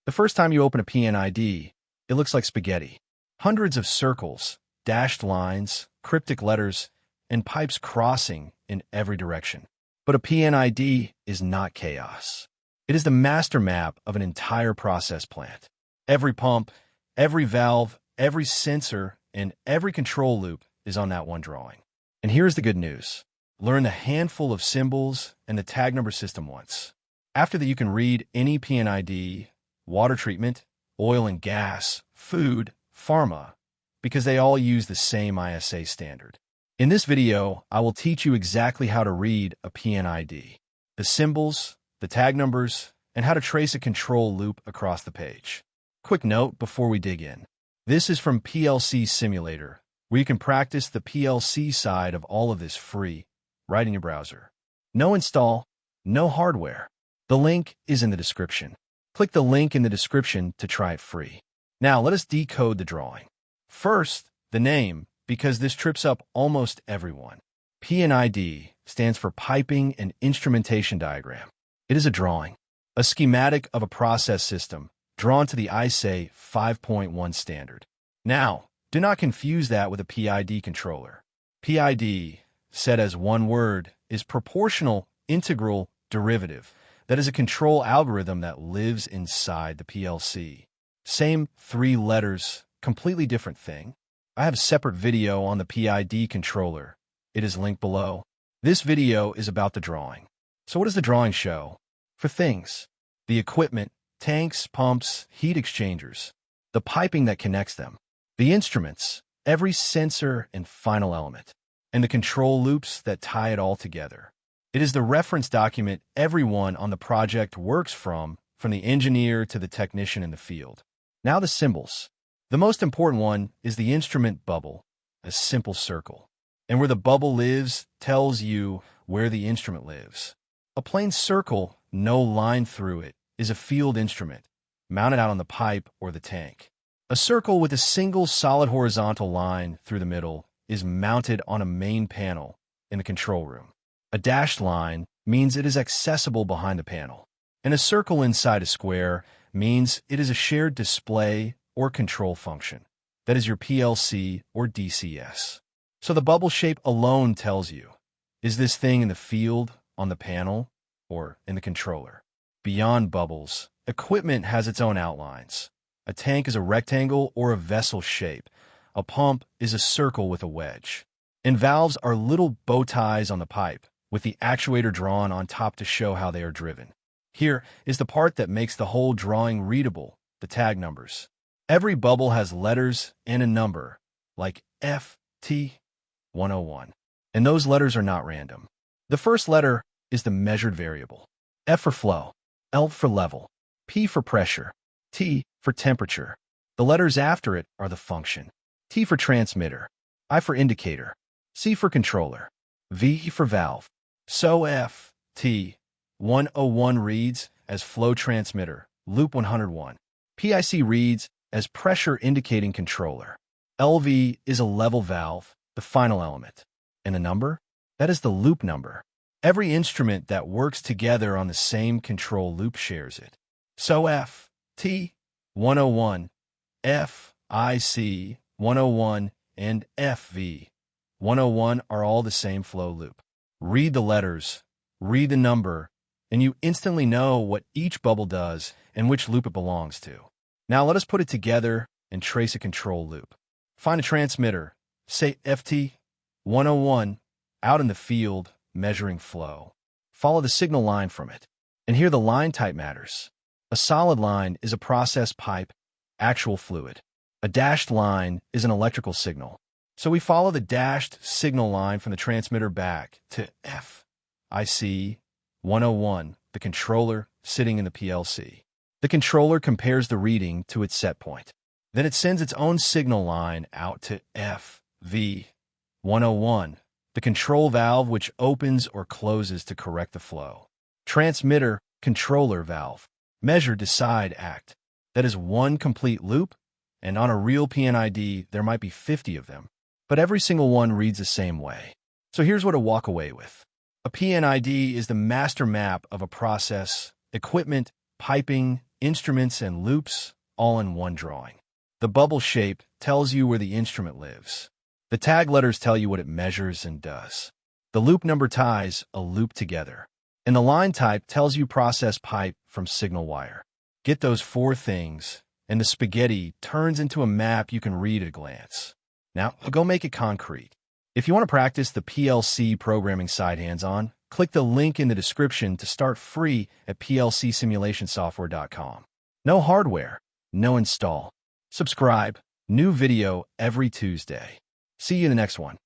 The first time you open a P&ID, it looks like spaghetti. Hundreds of circles, dashed lines, cryptic letters, and pipes crossing in every direction. But a P&ID is not chaos. It is the master map of an entire process plant. Every pump, every valve, every sensor, and every control loop is on that one drawing. And here's the good news. Learn a handful of symbols and the tag number system once. After that, you can read any P&ID, water treatment, oil and gas, food, pharma, because they all use the same ISA standard. In this video, I will teach you exactly how to read a P&ID, the symbols, the tag numbers, and how to trace a control loop across the page. Quick note before we dig in. This is from PLC Simulator, where you can practice the PLC side of all of this free, right in your browser. No install, no hardware. The link is in the description. Click the link in the description to try it free. Now let us decode the drawing. First, the name, because this trips up almost everyone. P&ID stands for Piping and Instrumentation Diagram. It is a drawing, a schematic of a process system drawn to the ISA 5.1 standard. Now, do not confuse that with a PID controller. PID, said as one word, is proportional integral derivative. That is a control algorithm that lives inside the PLC. Same three letters, completely different thing. I have a separate video on the PID controller. It is linked below. This video is about the drawing. So what does the drawing show? For things, the equipment, tanks, pumps, heat exchangers, the piping that connects them, the instruments, every sensor and final element, and the control loops that tie it all together. It is the reference document everyone on the project works from the engineer to the technician in the field. Now the symbols. The most important one is the instrument bubble, a simple circle. And where the bubble lives tells you where the instrument lives. A plain circle, no line through it, is a field instrument, mounted out on the pipe or the tank. A circle with a single solid horizontal line through the middle is mounted on a main panel in the control room. A dashed line means it is accessible behind the panel, and a circle inside a square means it is a shared display or control function. That is your PLC or DCS. So the bubble shape alone tells you, is this thing in the field, on the panel, or in the controller? Beyond bubbles, equipment has its own outlines. A tank is a rectangle or a vessel shape. A pump is a circle with a wedge. And valves are little bow ties on the pipe, with the actuator drawn on top to show how they are driven. Here is the part that makes the whole drawing readable, the tag numbers. Every bubble has letters and a number, like FT101. And those letters are not random. The first letter is the measured variable. F for flow, L for level, P for pressure, T for temperature. The letters after it are the function. T for transmitter, I for indicator, C for controller, V for valve. So FT101 reads as flow transmitter, loop 101. PIC reads as pressure indicating controller. LV is a level valve, the final element. And the number? That is the loop number. Every instrument that works together on the same control loop shares it. So FT101, FIC101, and FV101 are all the same flow loop. Read the letters, read the number, and you instantly know what each bubble does and which loop it belongs to. Now let us put it together and trace a control loop. Find a transmitter, say FT101, out in the field, measuring flow. Follow the signal line from it. And here the line type matters. A solid line is a process pipe, actual fluid. A dashed line is an electrical signal. So we follow the dashed signal line from the transmitter back to FIC101, the controller sitting in the PLC. The controller compares the reading to its set point. Then it sends its own signal line out to FV101, the control valve which opens or closes to correct the flow. Transmitter, controller valve. Measure, decide, act. That is one complete loop, and on a real P&ID, there might be 50 of them. But every single one reads the same way. So here's what to walk away with. A P&ID is the master map of a process, equipment, piping, instruments, and loops all in one drawing. The bubble shape tells you where the instrument lives. The tag letters tell you what it measures and does. The loop number ties a loop together. And the line type tells you process pipe from signal wire. Get those 4 things, and the spaghetti turns into a map you can read at a glance. Now, go make it concrete. If you want to practice the PLC programming side hands-on, click the link in the description to start free at plcsimulationsoftware.com. No hardware, no install. Subscribe. New video every Tuesday. See you in the next one.